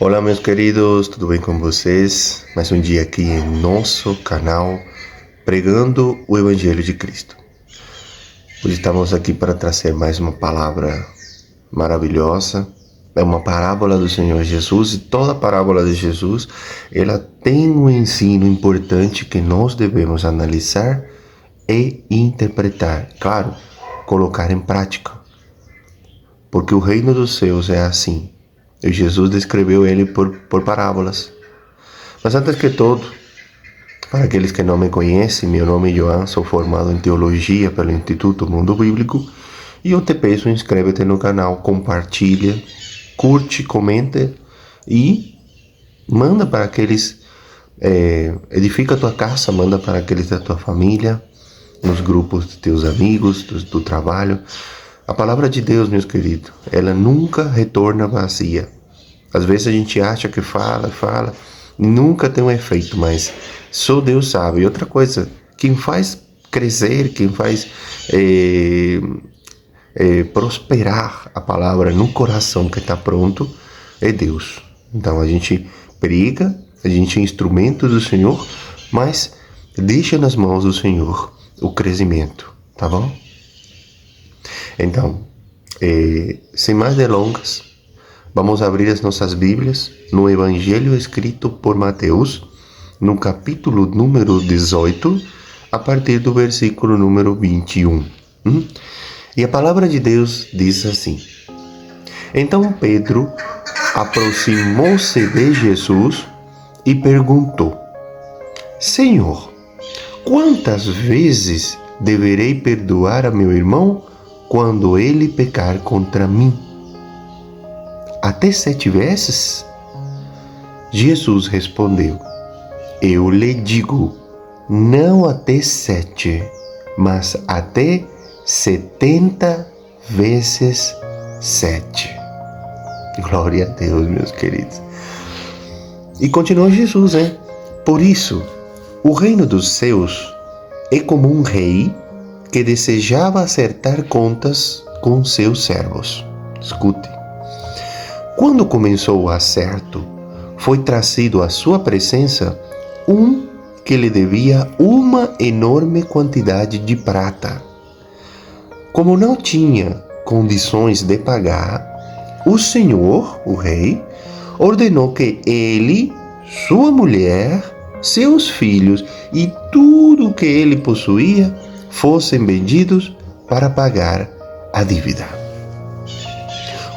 Olá, meus queridos, tudo bem com vocês? Mais um dia aqui em nosso canal, pregando o Evangelho de Cristo. Hoje estamos aqui para trazer mais uma palavra maravilhosa. É uma parábola do Senhor Jesus, e toda parábola de Jesus, ela tem um ensino importante que nós devemos analisar e interpretar. Claro, colocar em prática. Porque o reino dos céus é assim. E Jesus descreveu ele por parábolas. Mas antes que tudo, para aqueles que não me conhecem, meu nome é João, sou formado em Teologia pelo Instituto Mundo Bíblico e eu te peço, inscreve-te no canal, compartilha, curte, comenta e manda para aqueles, edifica a tua casa, manda para aqueles da tua família, nos grupos de teus amigos, do trabalho. A palavra de Deus, meus queridos, ela nunca retorna vazia. Às vezes a gente acha que fala, nunca tem um efeito, mas só Deus sabe. E outra coisa, quem faz crescer, quem faz prosperar a palavra no coração que está pronto, é Deus. Então a gente prega, a gente é instrumento do Senhor, mas deixa nas mãos do Senhor o crescimento, tá bom? Então, sem mais delongas, vamos abrir as nossas Bíblias no Evangelho escrito por Mateus, no capítulo número 18, a partir do versículo número 21. E a palavra de Deus diz assim: Então Pedro aproximou-se de Jesus e perguntou: Senhor, quantas vezes deverei perdoar a meu irmão quando ele pecar contra mim? Até 7 vezes? Jesus respondeu: Eu lhe digo, não até 7, mas até 70 vezes 7. Glória a Deus, meus queridos. E continua Jesus, né? Por isso, o reino dos céus é como um rei que desejava acertar contas com seus servos. Escute. Quando começou o acerto, foi trazido à sua presença um que lhe devia uma enorme quantidade de prata. Como não tinha condições de pagar, o Senhor, o rei, ordenou que ele, sua mulher, seus filhos e tudo o que ele possuía fossem vendidos para pagar a dívida.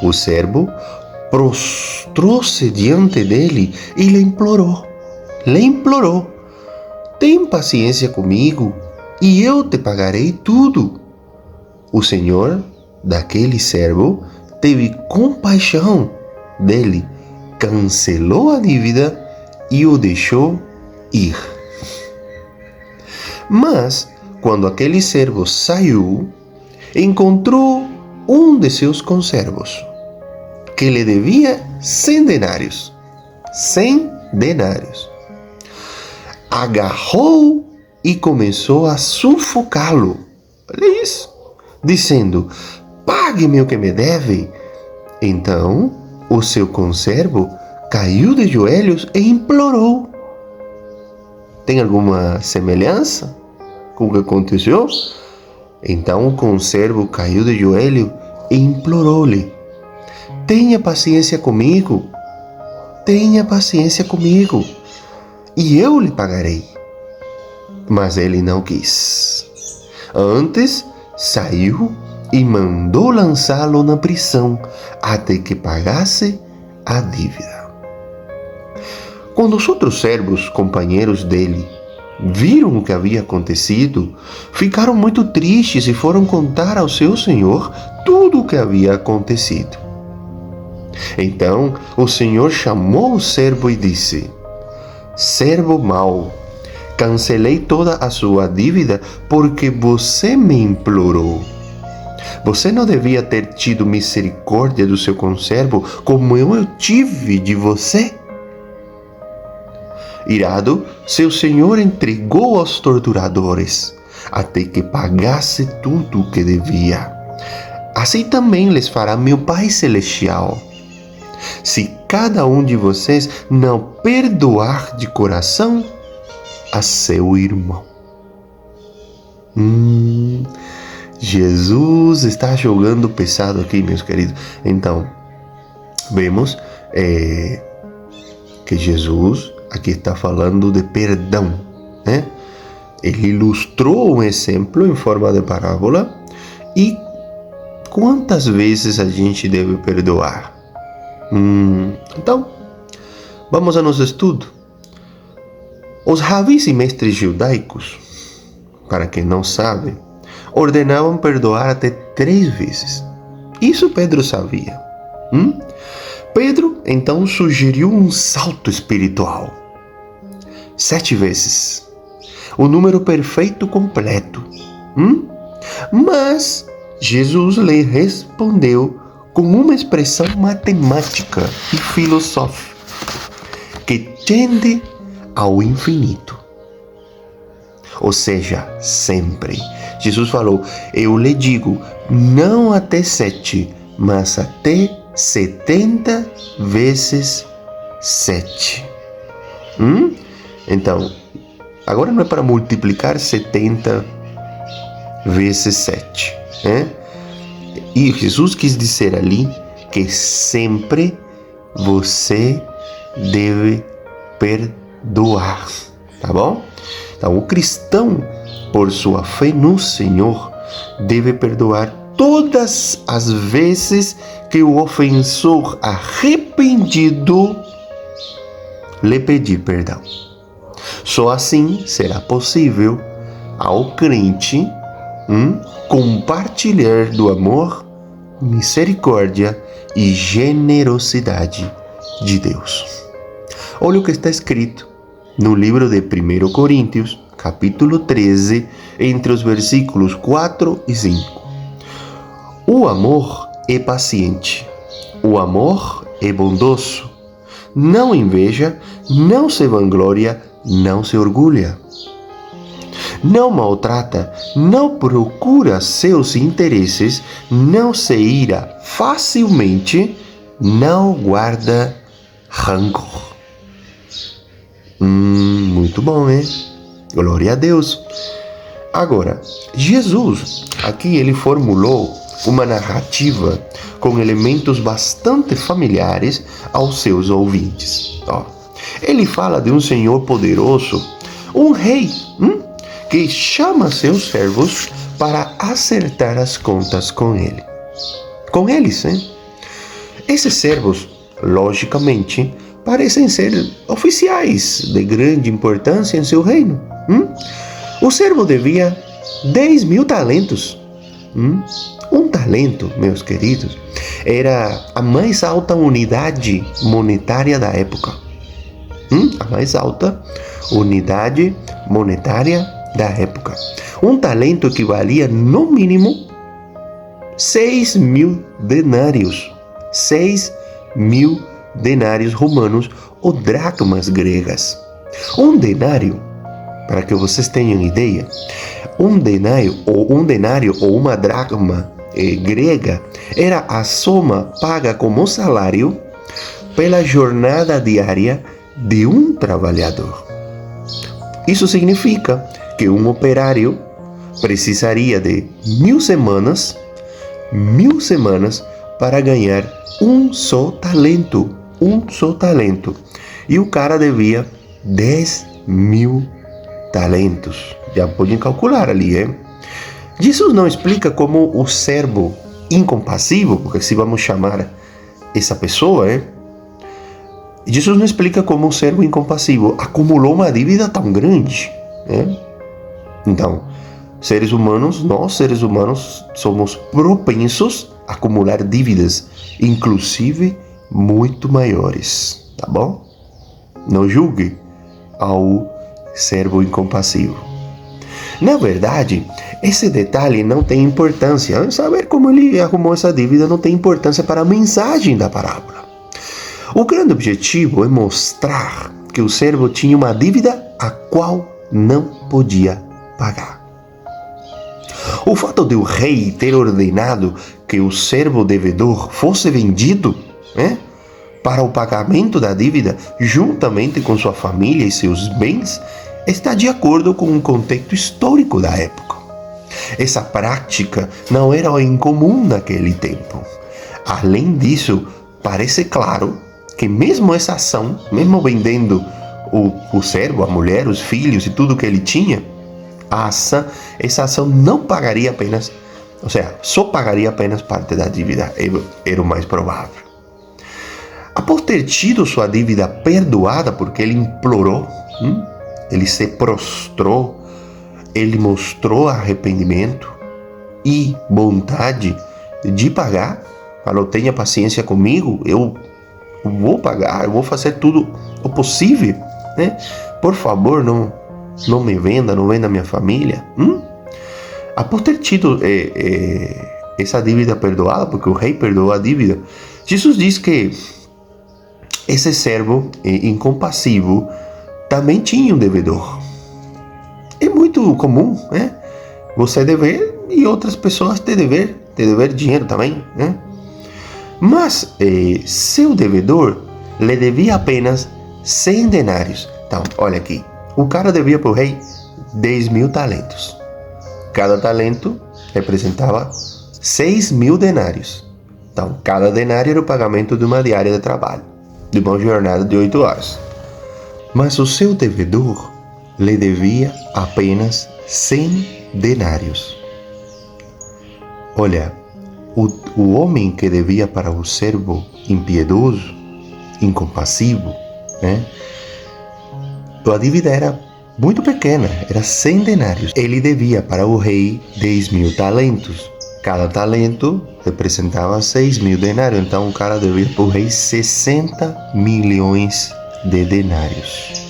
O servo prostrou-se diante dele e lhe implorou, tem paciência comigo e eu te pagarei tudo. O senhor daquele servo teve compaixão dele, cancelou a dívida e o deixou ir. Mas quando aquele servo saiu, encontrou um de seus conservos, que lhe devia 100 denários. 100 denários. Agarrou e começou a sufocá-lo. Olha isso. Dizendo: pague-me o que me deve. Então, o seu conservo caiu de joelhos e implorou. Tem alguma semelhança com o que aconteceu? Então o conservo caiu de joelho e implorou-lhe: tenha paciência comigo, e eu lhe pagarei. Mas ele não quis. Antes, saiu e mandou lançá-lo na prisão até que pagasse a dívida. Quando os outros servos, companheiros dele, viram o que havia acontecido, ficaram muito tristes e foram contar ao seu senhor tudo o que havia acontecido. Então o senhor chamou o servo e disse: servo mau, cancelei toda a sua dívida porque você me implorou. Você não devia ter tido misericórdia do seu conservo como eu tive de você? Irado, seu senhor entregou aos torturadores até que pagasse tudo o que devia. Assim também lhes fará meu Pai Celestial, se cada um de vocês não perdoar de coração a seu irmão. Jesus está jogando pesado aqui, meus queridos. Então, vemos que Jesus aqui está falando de perdão, né? Ele ilustrou um exemplo em forma de parábola. E quantas vezes a gente deve perdoar? Então, vamos ao nosso estudo. Os rabis e mestres judaicos, para quem não sabe, ordenavam perdoar até 3 vezes. Isso Pedro sabia. Pedro, então, sugeriu um salto espiritual. 7 vezes. O número perfeito completo. Mas Jesus lhe respondeu com uma expressão matemática e filosófica que tende ao infinito. Ou seja, sempre. Jesus falou: eu lhe digo, não até 7, mas até 70 vezes 7. Então, agora não é para multiplicar 70 vezes 7. E Jesus quis dizer ali que sempre você deve perdoar, tá bom? Então, o cristão, por sua fé no Senhor, deve perdoar todas as vezes que o ofensor arrependido lhe pedir perdão. Só assim será possível ao crente compartilhar do amor, misericórdia e generosidade de Deus. Olha o que está escrito no livro de 1 Coríntios, capítulo 13, entre os versículos 4 e 5. O amor é paciente, o amor é bondoso, não inveja, não se vangloria, não se orgulha. Não maltrata, não procura seus interesses, não se ira facilmente, não guarda rancor. Muito bom, hein? Glória a Deus. Agora, Jesus, aqui ele formulou uma narrativa com elementos bastante familiares aos seus ouvintes. Ele fala de um Senhor poderoso, um rei, que chama seus servos para acertar as contas com ele. Com eles, hein? Esses servos, logicamente, parecem ser oficiais de grande importância em seu reino. O servo devia 10.000 talentos. Um talento, meus queridos, era a mais alta unidade monetária da época. A mais alta unidade monetária da época. Um talento equivalia, no mínimo, 6.000 denários. 6.000 denários romanos ou dracmas gregas. Um denário, para que vocês tenham ideia, um denário ou uma dracma grega era a soma paga como salário pela jornada diária de um trabalhador. Isso significa que um operário precisaria de 1.000 semanas para ganhar um só talento. E o cara devia 10.000 talentos. Já podem calcular ali, hein? Jesus não explica como o servo incompassivo, porque assim vamos chamar essa pessoa, hein? Jesus não explica como o servo incompassivo acumulou uma dívida tão grande, né? Então, nós seres humanos somos propensos a acumular dívidas, inclusive muito maiores, tá bom? Não julgue ao servo incompassivo. Na verdade, esse detalhe não tem importância. Saber como ele arrumou essa dívida não tem importância para a mensagem da parábola. O grande objetivo é mostrar que o servo tinha uma dívida a qual não podia pagar. O fato de o rei ter ordenado que o servo devedor fosse vendido, para o pagamento da dívida, juntamente com sua família e seus bens, está de acordo com o contexto histórico da época. Essa prática não era incomum naquele tempo. Além disso, parece claro que mesmo essa ação, mesmo vendendo o servo, a mulher, os filhos e tudo que ele tinha, essa ação não pagaria apenas, ou seja, só pagaria apenas parte da dívida, era o mais provável. Após ter tido sua dívida perdoada, porque ele implorou, ele se prostrou, ele mostrou arrependimento e vontade de pagar, falou: tenha paciência comigo, eu vou pagar, eu vou fazer tudo o possível, né? Por favor, não me venda, não venda minha família. Após ter tido essa dívida perdoada, porque o rei perdoou a dívida, Jesus diz que esse servo incompassivo também tinha um devedor. É muito comum, né? Você dever e outras pessoas te dever dinheiro também, né? Mas seu devedor lhe devia apenas 100 denários. Então, olha aqui, o cara devia para o rei 10.000 talentos. Cada talento representava 6.000 denários. Então, cada denário era o pagamento de uma diária de trabalho, de uma jornada de 8 horas. Mas o seu devedor lhe devia apenas 100 denários. Olha, o homem que devia para o servo impiedoso, incompassivo, né? A dívida era muito pequena, era 100 denários. Ele devia para o rei 10.000 talentos. Cada talento representava 6.000 denários. Então o cara devia para o rei 60 milhões de denários.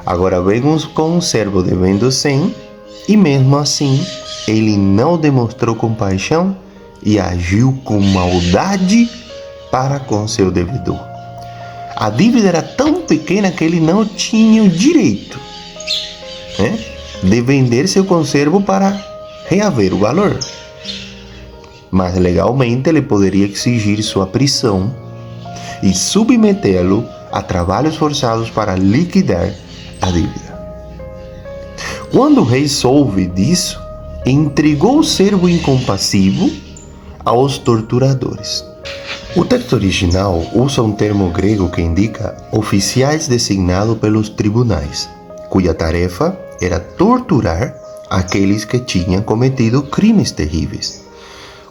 Agora vemos com um servo devendo 100 e mesmo assim ele não demonstrou compaixão e agiu com maldade para com seu devedor. A dívida era tão pequena que ele não tinha o direito, né, de vender seu conservo para reaver o valor. Mas legalmente ele poderia exigir sua prisão e submetê-lo a trabalhos forçados para liquidar a dívida. Quando o rei soube disso, entregou o servo incompassivo aos torturadores. O texto original usa um termo grego que indica oficiais designados pelos tribunais, cuja tarefa era torturar aqueles que tinham cometido crimes terríveis.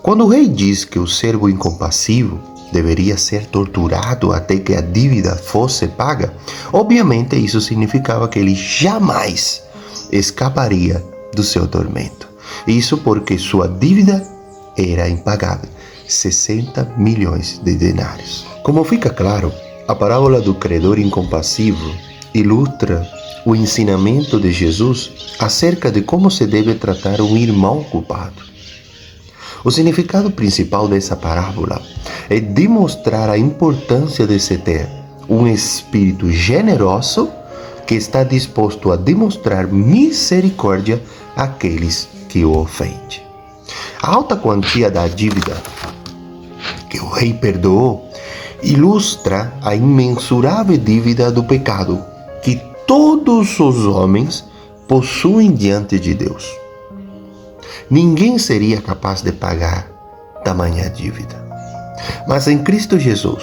Quando o rei diz que o servo incompassivo deveria ser torturado até que a dívida fosse paga, obviamente isso significava que ele jamais escaparia do seu tormento. Isso porque sua dívida era impagável, 60 milhões de denários. Como fica claro, a parábola do credor incompassivo ilustra o ensinamento de Jesus acerca de como se deve tratar um irmão culpado. O significado principal dessa parábola é demonstrar a importância de se ter um espírito generoso que está disposto a demonstrar misericórdia àqueles que o ofendem. A alta quantia da dívida que o rei perdoou ilustra a imensurável dívida do pecado que todos os homens possuem diante de Deus. Ninguém seria capaz de pagar tamanha dívida. Mas em Cristo Jesus,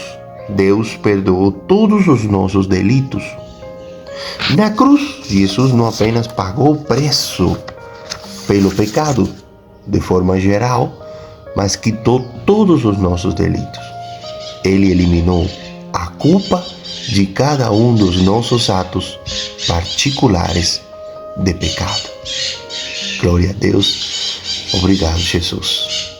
Deus perdoou todos os nossos delitos. Na cruz, Jesus não apenas pagou o preço pelo pecado, de forma geral, mas quitou todos os nossos delitos. Ele eliminou a culpa de cada um dos nossos atos particulares de pecado. Glória a Deus. Obrigado, Jesus.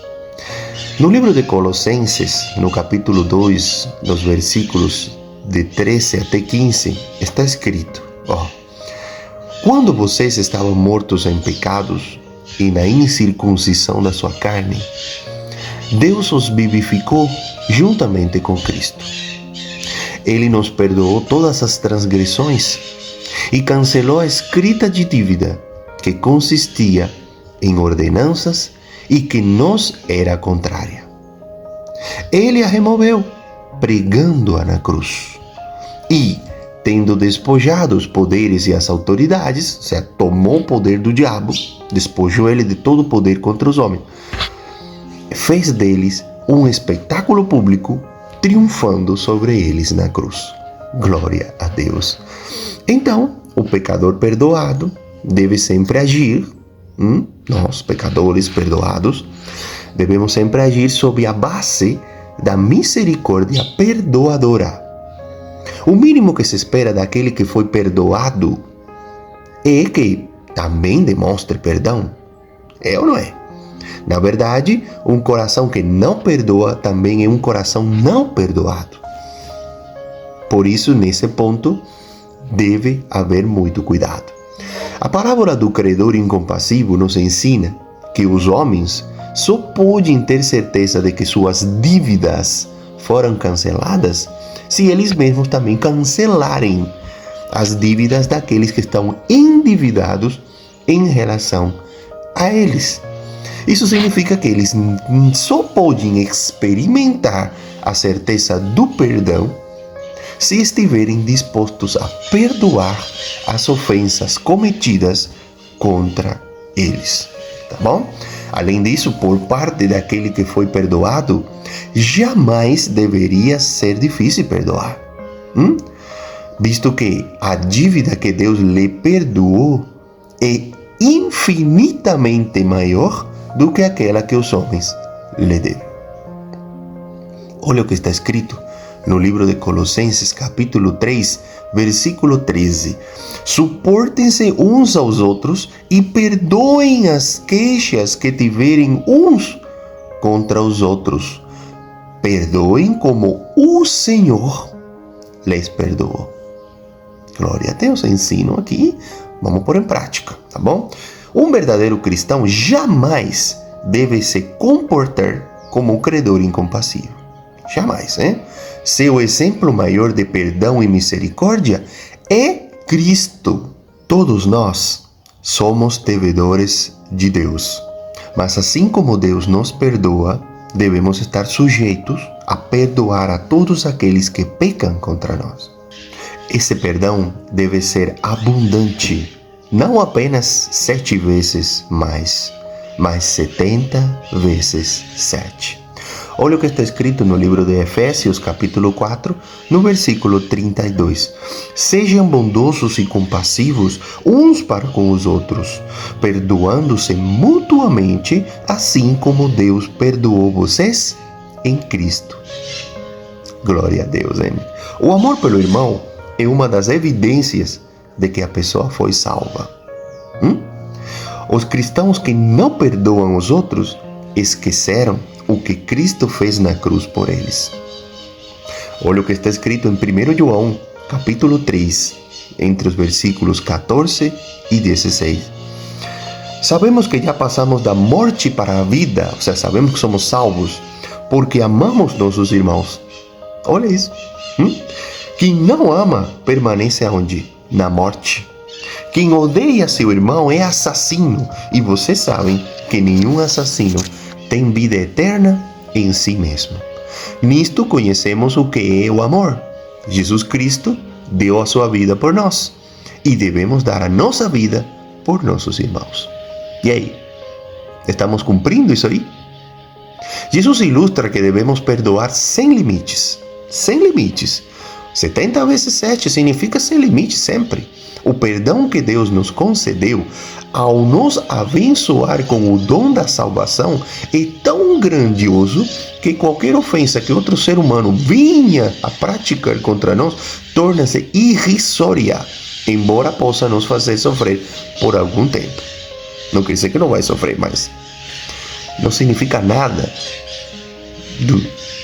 No livro de Colossenses, no capítulo 2, nos versículos de 13 até 15, está escrito: quando vocês estavam mortos em pecados e na incircuncisão da sua carne, Deus os vivificou juntamente com Cristo. Ele nos perdoou todas as transgressões e cancelou a escrita de dívida que consistia em ordenanças e que nos era contrária. Ele a removeu, pregando-a na cruz. E, tendo despojado os poderes e as autoridades, ou seja, tomou o poder do diabo, despojou ele de todo o poder contra os homens, fez deles um espetáculo público, triunfando sobre eles na cruz. Glória a Deus. Então, o pecador perdoado deve sempre agir, nós, pecadores perdoados, devemos sempre agir sob a base da misericórdia perdoadora. O mínimo que se espera daquele que foi perdoado é que também demonstre perdão. É ou não é? Na verdade, um coração que não perdoa também é um coração não perdoado. Por isso, nesse ponto, deve haver muito cuidado. A parábola do credor incompassivo nos ensina que os homens só podem ter certeza de que suas dívidas foram canceladas se eles mesmos também cancelarem as dívidas daqueles que estão endividados em relação a eles. Isso significa que eles só podem experimentar a certeza do perdão se estiverem dispostos a perdoar as ofensas cometidas contra eles. Tá bom? Além disso, por parte daquele que foi perdoado, jamais deveria ser difícil perdoar. Visto que a dívida que Deus lhe perdoou é infinitamente maior do que aquela que os homens lhe devem. Olha o que está escrito no livro de Colossenses, capítulo 3, versículo 13. Suportem-se uns aos outros e perdoem as queixas que tiverem uns contra os outros. Perdoem como o Senhor lhes perdoou. Glória a Deus, ensino aqui, vamos pôr em prática, tá bom? Um verdadeiro cristão jamais deve se comportar como um credor incompassível. Jamais, hein? Seu exemplo maior de perdão e misericórdia é Cristo. Todos nós somos devedores de Deus. Mas assim como Deus nos perdoa, devemos estar sujeitos a perdoar a todos aqueles que pecam contra nós. Esse perdão deve ser abundante, não apenas 7 vezes mais, mas 70 vezes 7. Olha o que está escrito no livro de Efésios, capítulo 4, no versículo 32. Sejam bondosos e compassivos uns para com os outros, perdoando-se mutuamente, assim como Deus perdoou vocês em Cristo. Glória a Deus, hein? O amor pelo irmão é uma das evidências de que a pessoa foi salva. Os cristãos que não perdoam os outros esqueceram o que Cristo fez na cruz por eles. Olha o que está escrito em 1 João, capítulo 3, entre os versículos 14 e 16. Sabemos que já passamos da morte para a vida, ou seja, sabemos que somos salvos, porque amamos nossos irmãos. Olha isso. Quem não ama permanece aonde? Na morte. Quem odeia seu irmão é assassino, e vocês sabem que nenhum assassino tem vida eterna em si mesmo. Nisto conhecemos o que é o amor. Jesus Cristo deu a sua vida por nós, e devemos dar a nossa vida por nossos irmãos. E aí? Estamos cumprindo isso aí? Jesus ilustra que devemos perdoar sem limites. Sem limites. 70 vezes 7 significa sem limite sempre. O perdão que Deus nos concedeu ao nos abençoar com o dom da salvação é tão grandioso que qualquer ofensa que outro ser humano venha a praticar contra nós torna-se irrisória, embora possa nos fazer sofrer por algum tempo. Não quer dizer que não vai sofrer, mas não significa nada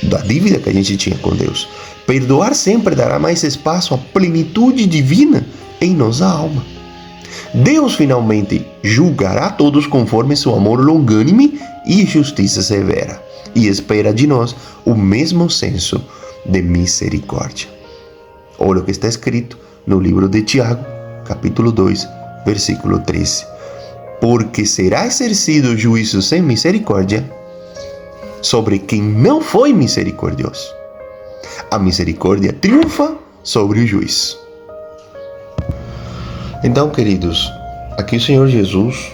da dívida que a gente tinha com Deus. Perdoar sempre dará mais espaço à plenitude divina em nossa alma. Deus finalmente julgará todos conforme seu amor longânime e justiça severa, e espera de nós o mesmo senso de misericórdia. Olha o que está escrito no livro de Tiago, capítulo 2, versículo 13. Porque será exercido juízo sem misericórdia sobre quem não foi misericordioso. A misericórdia triunfa sobre o juiz. Então, queridos, aqui o Senhor Jesus,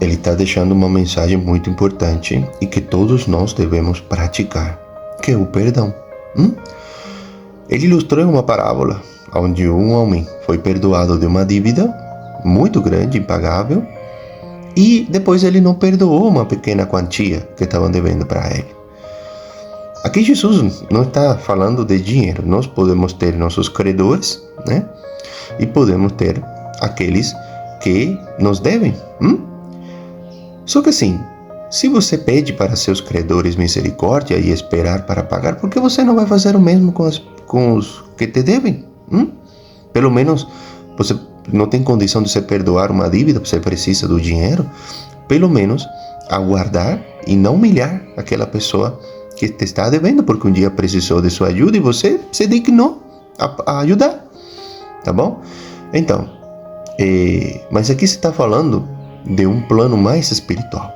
Ele está deixando uma mensagem muito importante e que todos nós devemos praticar, que é o perdão. Ele ilustrou uma parábola onde um homem foi perdoado de uma dívida muito grande, impagável, e depois ele não perdoou uma pequena quantia que estavam devendo para ele. Aqui Jesus não está falando de dinheiro. Nós podemos ter nossos credores, né? E podemos ter aqueles que nos devem. Só que assim, se você pede para seus credores misericórdia e esperar para pagar, por que você não vai fazer o mesmo com os que te devem? Pelo menos você não tem condição de se perdoar uma dívida, você precisa do dinheiro. Pelo menos aguardar e não humilhar aquela pessoa que te está devendo, porque um dia precisou de sua ajuda e você se dignou a ajudar, tá bom? Então, mas aqui se está falando de um plano mais espiritual.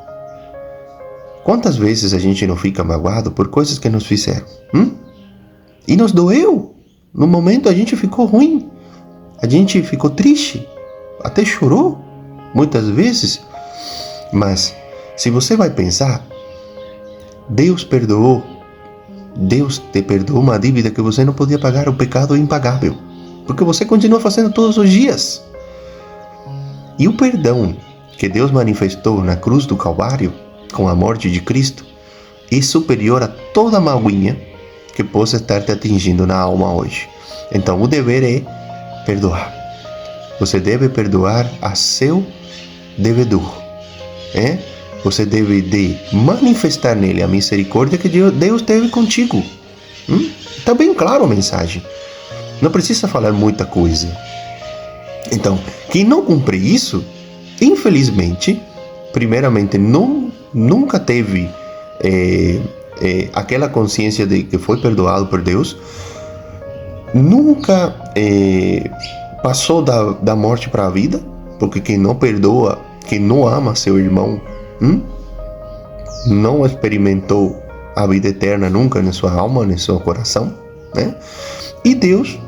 Quantas vezes a gente não fica magoado por coisas que nos fizeram? E nos doeu. No momento a gente ficou ruim, a gente ficou triste, até chorou muitas vezes. Mas se você vai pensar, Deus te perdoou uma dívida que você não podia pagar, o pecado impagável, porque você continua fazendo todos os dias. E o perdão que Deus manifestou na cruz do Calvário, com a morte de Cristo, é superior a toda magoinha que possa estar te atingindo na alma hoje. Então o dever é perdoar. Você deve perdoar a seu devedor. Você deve de manifestar nele a misericórdia que Deus teve contigo. Está bem claro a mensagem. Não precisa falar muita coisa. Então, quem não cumpre isso, infelizmente, primeiramente, nunca teve aquela consciência de que foi perdoado por Deus, nunca passou da morte para a vida, porque quem não perdoa, quem não ama seu irmão, não experimentou a vida eterna nunca na sua alma, no seu coração, né? E Deus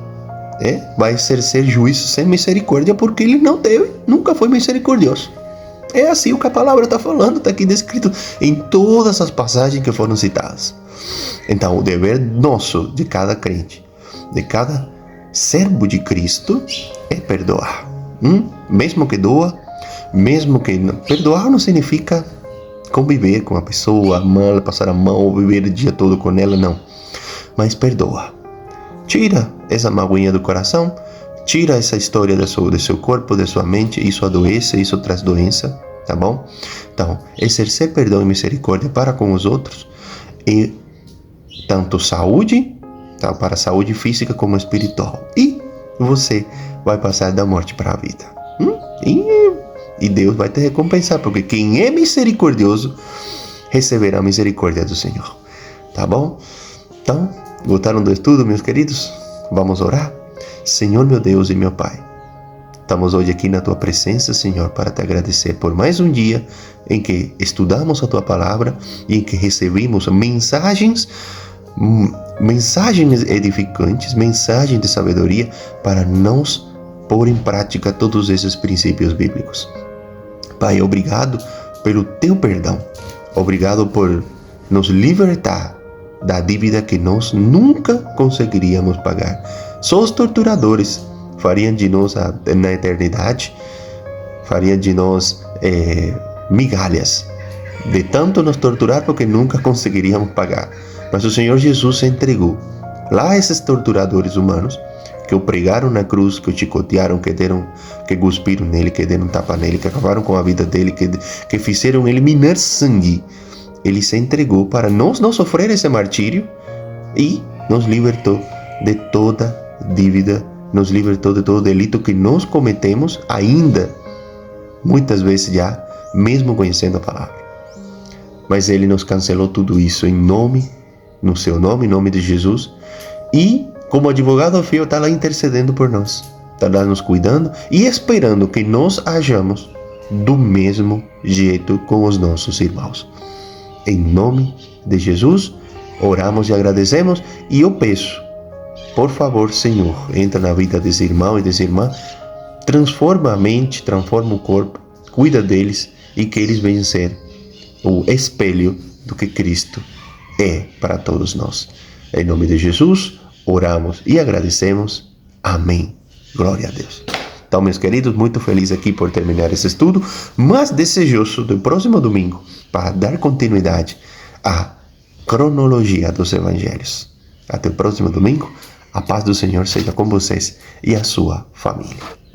vai exercer juízo sem misericórdia, porque Ele não teve, nunca foi misericordioso. É assim o que a palavra está falando, está aqui descrito em todas as passagens que foram citadas. Então, o dever nosso, de cada crente, de cada servo de Cristo, é perdoar. Mesmo que doa, mesmo que não. Perdoar não significa conviver com a pessoa, amá-la, passar a mão, viver o dia todo com ela, não. Mas perdoa. Tira essa magoinha do coração, tira essa história do seu corpo, da sua mente. Isso adoece, isso traz doença, tá bom? Então, exercer perdão e misericórdia para com os outros e tanto saúde, tá, para a saúde física como espiritual. E você vai passar da morte para a vida. E Deus vai te recompensar, porque quem é misericordioso receberá a misericórdia do Senhor. Tá bom? Então, gostaram do estudo, meus queridos? Vamos orar? Senhor, meu Deus e meu Pai, estamos hoje aqui na Tua presença, Senhor, para te agradecer por mais um dia em que estudamos a Tua palavra e em que recebemos mensagens edificantes, mensagens de sabedoria para nos pôr em prática todos esses princípios bíblicos. Pai, obrigado pelo Teu perdão. Obrigado por nos libertar da dívida que nós nunca conseguiríamos pagar. Só os torturadores fariam de nós, na eternidade, fariam de nós migalhas, de tanto nos torturar, porque nunca conseguiríamos pagar. Mas o Senhor Jesus se entregou lá a esses torturadores humanos, que o pregaram na cruz, que o chicotearam, que cuspiram nele, que deram tapa nele, que acabaram com a vida dele, que fizeram ele minar sangue. Ele se entregou para nós não sofrer esse martírio e nos libertou de toda dívida, nos libertou de todo delito que nós cometemos ainda, muitas vezes já, mesmo conhecendo a palavra. Mas Ele nos cancelou tudo isso no seu nome, em nome de Jesus, e como advogado fiel está lá intercedendo por nós, está lá nos cuidando e esperando que nós hajamos do mesmo jeito com os nossos irmãos. Em nome de Jesus, oramos e agradecemos, e eu peço Por favor, Senhor, entra na vida desse irmão e dessa irmã, transforma a mente, transforma o corpo, cuida deles e que eles venham ser o espelho do que Cristo é para todos nós. Em nome de Jesus, oramos e agradecemos. Amém. Glória a Deus. Então, meus queridos, muito feliz aqui por terminar esse estudo, mas desejoso do próximo domingo para dar continuidade à cronologia dos evangelhos. Até o próximo domingo. A paz do Senhor seja com vocês e a sua família.